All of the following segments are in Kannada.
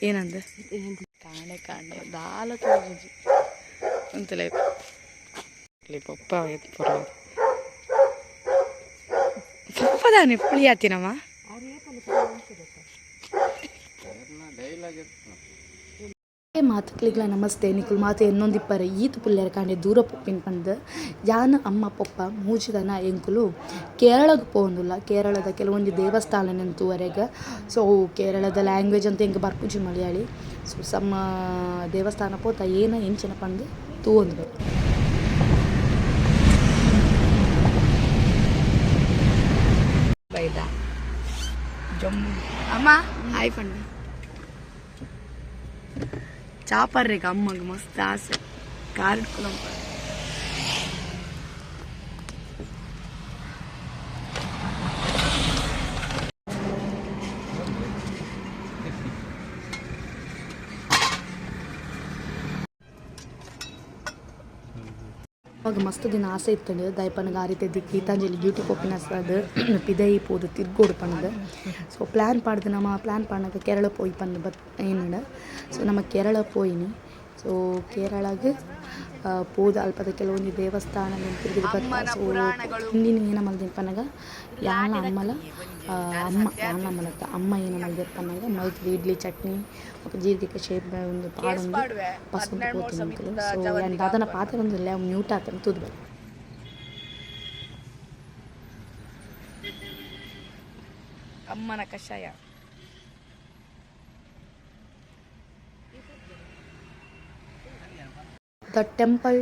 ಏನಂದ ಕಾಣೆ ಕಾಣೆ ದಾಲ ತೋಜಿ ಅಂತಲೇ ಪಪ್ಪ ಪಪ್ಪದಾನೆ ಪುಳಿ ಆತಿನಮ್ಮ ಮಾತುಕ್ಲಿಗ್ಲ ನಮಸ್ತೆ ನಿಕುಲ್ ಮಾತು ಎನ್ನೊಂದಿಪ್ಪರೆ ಈತು ಪುಲ್ಲೆರ ಕಾಂಡೆ ದೂರ ಪೊಪ್ಪಿನ ಪಂದು ಯಾನ ಅಮ್ಮ ಪಪ್ಪ ಮೂಜಿದನ ಎಂಕುಲು ಕೇರಳಕ್ಕೆ ಪೋಂದುಲ್ಲ ಕೇರಳದ ಕೆಲವೊಂದು ದೇವಸ್ಥಾನ ನೆಂತುವರೆಗೆ ಸೊ ಕೇರಳದ ಲ್ಯಾಂಗ್ವೇಜ್ ಅಂತ ಹೆಂಗೆ ಬರ್ಪುಜಿ ಮಲಯಾಳಿ ಸೊ ಸಮ್ಮ ದೇವಸ್ಥಾನ ಪೋತ ಏನ ಎಂಚಿನ ಪಂದು ತೂಂದು ಬೈದ ಜಮ್ಮು ಅಮ್ಮ ಹಾಯ್ ಪಂಡು ಚಾಪರ್ರೆ ಅಮ್ಮಗೆ ಮಸ್ತ್ ಆಸೆ ಕಾರ್ ಇಟ್ಕೊಳ್ಳೋ ಅವಾಗ ಮಸ್ತ್ ದಿನ ಆಸೆ ಇತ್ತಂಡು ದಯಪನಗೆ ಆ ರೀತಿ ಗೀತಾಂಜಲಿ ಬ್ಯೂಟಿ ಪೊಪ್ಪಿನ ಅದು ಪಿದೈ ಪೋದು ತಿರ್ಗೋಡು ಪಂದು ಸೊ ಪ್ಲ್ಯಾನ್ ಪಾಡ್ದು ನಮ್ಮ ಪ್ಲ್ಯಾನ್ ಪಾಡ್ನಾಗ ಕೇರಳ ಪೋಯಿ ಪಂದು ಏನು ಸೊ ನಮ್ಮ ಕೇರಳ ಪೋಯಿನಿ ಸೊ ಕೇರಳಗೆ ಪೋದು ಅಲ್ಪದ ಕೆಲವೊಂದು ದೇವಸ್ಥಾನ ತಿರುಗಿದು ಬರ್ತಾ ಸೊ ಹಿಂದಿನ ಏನ ಮಲ್ದಿನ ಪನ್ನಾಗ ಯಾನ ಅಮ್ಮಲ ಅಮ್ಮ ಯಾನ ಅಮ್ಮಲತ್ತ ಅಮ್ಮ ಏನ ಮಲ್ದಿರ ಪನ್ನಾಗ ಮಲ್ತು ಇಡ್ಲಿ ಚಟ್ನಿ ಮತ್ತು ಜೀರಿಗೆ ಶೇಪ್ ಒಂದು ಪಾಡೊಂದು ಪಸಂದು ಹೋಗ್ತೀನಿ ಅಂಕಲು ಸೊ ಆ್ಯಂಡ್ ಅದನ್ನು ಪಾತ್ರ ಒಂದು ಇಲ್ಲ ಮ್ಯೂಟ್ ಆತನ ತುದ್ಬ ಅಮ್ಮನ ಕಷಾಯ the temple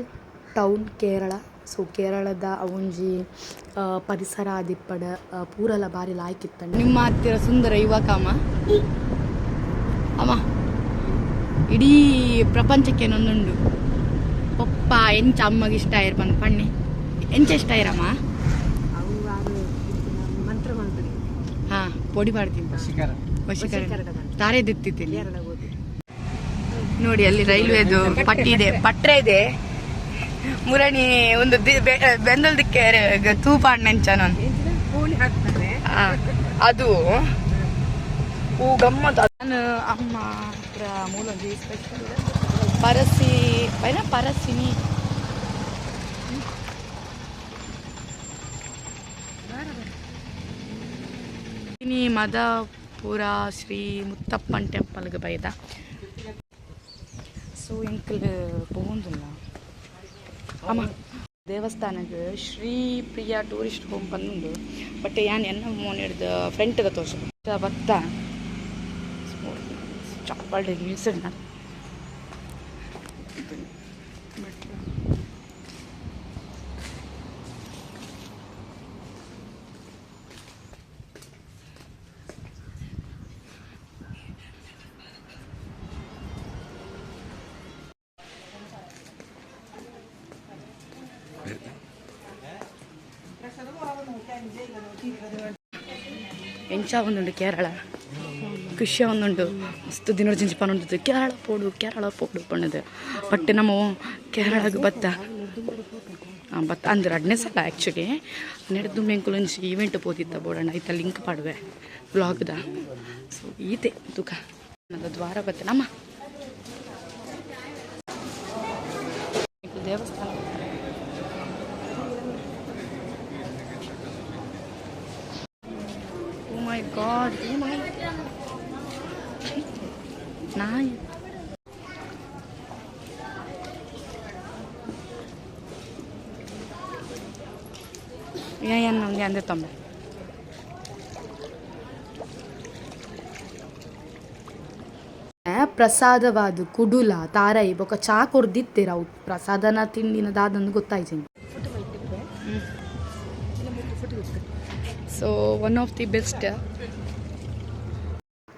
town Kerala so ಕೇರಳದ ಅವೊಂಜಿ ಪರಿಸರ ಆದಿಪ್ಪಡ ಪೂರಲ ಬಾರಿ ಲಾಯ್ಕಿತ್ತಂಡು ನಿಮ್ಮ ಹತ್ತಿರ ಸುಂದರ ಯುವಕ ಅಮ್ಮ ಇಡೀ ಪ್ರಪಂಚಕ್ಕೆ ಒಂದುಂಡು ಪಪ್ಪ ಎಂಚ ಅಮ್ಮಗೆ ಇಷ್ಟ ಆಯ್ರು ಬಂದು ಪಣ್ಣೆ ಎಂಚ ಇಷ್ಟ ಆಯ್ರಮ್ಮ ಹಾಂ ಪೊಡಿ ಮಾಡ್ತೀನಿ ತಾರೆ ದಿತ್ತಿದ್ದೀನಿ ನೋಡಿ ಅಲ್ಲಿ ರೈಲ್ವೆದು ಪಟ್ಟಿ ಇದೆ ಪಟ್ರೆ ಇದೆ ಮುರಣಿ ಒಂದು ಬೆಂದಲ್ದಕ್ಕೆ ತೂಪಾಡ್ ನೆಂಚ ನಾನು ಅದು ಹೂ ಗಮ್ಮತ್ ನಾನು ಅಮ್ಮ ಹತ್ರ ಮೂಲೊಂದು ಸ್ಪೆಷಲ್ ಪರಸಿನಿ ಮದಪುರ ಶ್ರೀ ಮುತ್ತಪ್ಪನ್ ಟೆಂಪಲ್ಗೆ ಬೈದ ಸೊ ಎಂಕಲ್ ಪೋಂದುಲ್ಲ ಅಮ್ಮ ದೇವಸ್ಥಾನಕ್ಕೆ ಶ್ರೀ ಪ್ರಿಯಾ ಟೂರಿಸ್ಟ್ ಹೋಮ್ ಬಂದು ಬಟ್ ಯಾನ್ ಎನ್ನ ಮೋನ್ ಹಿಡ್ದು ಫ್ರೆಂಟ್ಗೆ ತೋರ್ಸ ಭತ್ತ ಚಪ್ಪಲ್ ನಿಲ್ಸಿಡ್ ನಾನು ಎಂಚ ಒಂದುಂಡು ಕೇರಳ ಖುಷಿಯ ಒಂದುಂಡು ಮಸ್ತ್ ದಿನ ಜಿಂಜಿ ಪನ್ನುಂಡು ಕೇರಳ ಪೋಡು ಪಣ್ಣದು ಬಟ್ ನಮ್ಮ ಕೇರಳಗೆ ಬತ್ತ ಬತ್ತ ಅಂದ್ರೆ ಅಡ್ನೇ ಸಲ ಆ್ಯಕ್ಚುಲಿ ನಡೆದು ಮೆಂಕುಲೊಂಜಿ ಈವೆಂಟ್ ಪೋದಿತ್ತ ಬೋಡಣ್ಣ ಐತ ಲಿಂಕ್ ಪಾಡುವೆ ಬ್ಲಾಗ್ದ ಸೊ ಈತೆ ತುಕ ನನ್ನ ದ್ವಾರ ಬತ್ತೆ ನಮ್ಮ ದೇವಸ್ಥಾನ my god, oh my nice yan nanti ande tombe ಪ್ರಸಾದವಾದ ಕುಡುಲ ತಾರೈ ಬೊಕ ಚಾ ಕೊಡ್ದಿತ್ತೀರ ಅವು ಪ್ರಸಾದನ ತಿಂಡಿನ ದಾದಂದು ಗೊತ್ತಾಯ್ತು so one of the best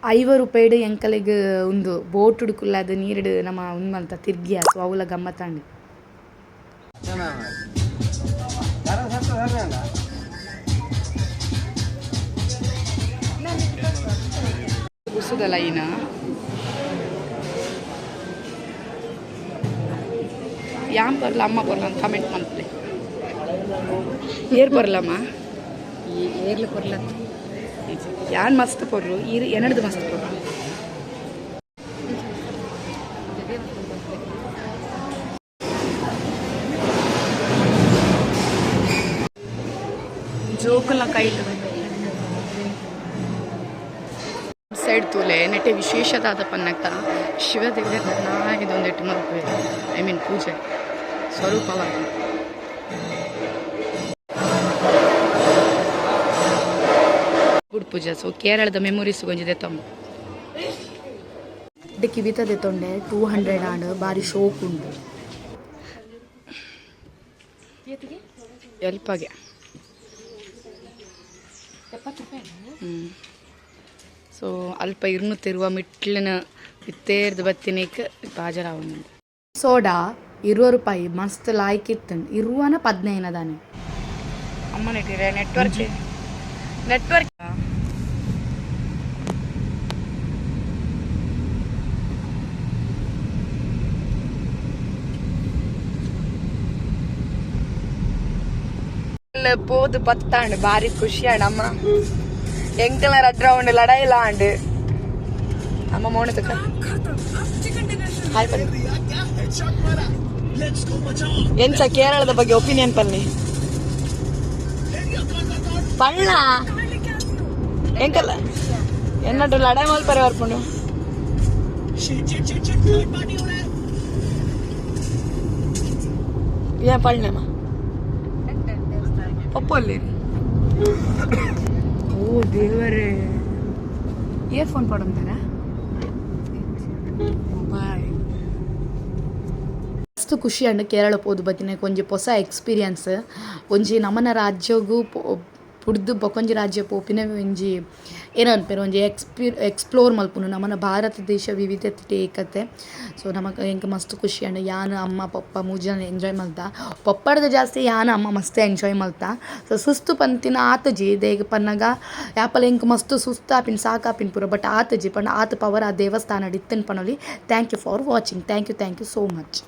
5 ರೂಪಾಯಿಡು ಎಂಕಲಿಗೆ ಒಂದು ಬೋಟ್ ಹುಡುಕುಲ್ಲದ ನೀರಿಡು ನಮ್ಮ ಉನ್ಮಂತ ತಿರ್ಗಿಯ ಸೊ ಅವಲ ಗಮ್ಮತ್ತಾಂಡಿ ಉಸುದಲ್ಲ ಈನ ಯಾಮ್ ಬರಲ್ಲ ಅಮ್ಮ ಬರಲ್ಲ ಅಂತ ಕಮೆಂಟ್ ಮಾಡ್ತಾರೆ ಏರ್ ಬರಲ್ಲಮ್ಮ ಏರ್ಲಿ ಬರಲ್ಲ ಯಾನ್ ಮಸ್ತ್ ಪೊರ್ರು ಏನಡ್ದು ಮಸ್ತ್ ಪೊರ್ರು ಜೋಕುಲ ಕೈಟ್ ಸೈಡ್ ತೂಲೆ ನೆಟ್ಟೆ ವಿಶೇಷವಾದ ಪನ್ನಕ್ಕ ಶಿವದೇವರ ಇದೊಂದೆಟ್ಟು ಮಲ್ಪೆ ಐ ಮೀನ್ ಪೂಜೆ ಸ್ವರೂಪವಾಗಿ ಗುಡ್ ಪೂಜೆ ಸೊ ಕೇರಳದ ಮೆಮೊರೀಸ್ ಗೊಂಜಿದೆ ತೊಂಬ ಕಿವಿತದೆ ತೊಂಡೆ 200 ಆಂಡ್ ಬಾರಿ ಶೋಕ್ ಉಂಡು ಎಲ್ಪಗೆ ಸೊ ಅಲ್ಪ ಇರುವ ಮಿಟ್ಲಿನ ಇತ್ತೇರ್ದು ಬತ್ತಿನೇಕ್ ಹಾಜರಾವ ಸೋಡಾ ₹20 ಮಸ್ತ್ ಲಾಯ್ಕಿತ್ತು ಇರುವನ 15 ದಾನೆ ಅಮ್ಮ ನೆಟ್ಟಿರ ನೆಟ್ವರ್ಕ್ போது பத்தாண்டு பாரி குஷியாண்டு அம்மா ಎಂಕಲ ರಡ್ರೌಂಡ್ ಲಡಾಯಿಲ ಆಂಡ್ ಅಮ್ಮ ಮೋಣತಕ್ಕ ಹಾಯ್ ಬನ್ನಿ ಎಂಚ ಕೇರಳದ ಬಗ್ಗೆ ಒಪಿನಿಯನ್ ಪನ್ನಿ ಪಣ್ಣ ಎಂಕಲ್ಲ ಎನ್ನಡು ಲಡಾಯಿ ಮಲ್ಪರೆ ಬರ್ಪುಂಡು ಏನ್ ಪಣ್ಣಮ್ಮ ಒಪ್ಪಲ್ಲಿ ಓ ದೇವರೇ ಇಯರ್ಫೋನ್ ಪಡಂತಾರ ಬಾಯ್ ಮಸ್ತ್ ಖುಷಿ ಅಂಡ್ ಕೇರಳ ಪೋದು ಬತ್ತಿನ ಕೊಂಚ ಹೊಸ ಎಕ್ಸ್ಪೀರಿಯನ್ಸ್ ಒಂಜಿ ನಮನ ರಾಜ್ಯಗೂ ಪುಡ್ದು ಬೊಕೊಂಜಿ ರಾಜ್ಯ ಪೋಪಿನ ಒಂಜಿ ಏನೋ ಅನ್ಪೇರು ಒಂಜಿ ಎಕ್ಸ್ಪ್ಲೋರ್ ಮಲ್ಪುನು ನಮನ ಭಾರತ ದೇಶ ವಿವಿಧತೆ ಏಕತೆ ಸೊ ನಮಗೆ ಎಂಕ್ ಮಸ್ತ್ ಖುಷಿ ಅಂಡ್ ಯಾನ್ ಅಮ್ಮ ಪಪ್ಪ ಮೂರು ಜನ ಎಂಜಾಯ್ ಮಲ್ತಾ ಪಪ್ಪಡ್ದು ಜಾಸ್ತಿ ಯಾನ್ ಅಮ್ಮ ಮಸ್ತ್ ಎಂಜಾಯ್ ಮಲ್ತಾ ಸೊ ಸುಸ್ತು ಪಂತಿನ ಆತಜಿ ದೇಗ ಪನ್ನಗ ಯಾಪಲ ಎಂಕ್ ಮಸ್ತ್ ಸುಸ್ತು ಆಪಿನ ಸಾಕಾಪಿನ ಪೂರ ಬಟ್ ಆತಜಿ ಪಂಡ ಆತ ಪವರ್ ಆ ದೇವಸ್ಥಾನ ಇತ್ತನ್ ಪನೊಲಿ thank you for watching thank you so much.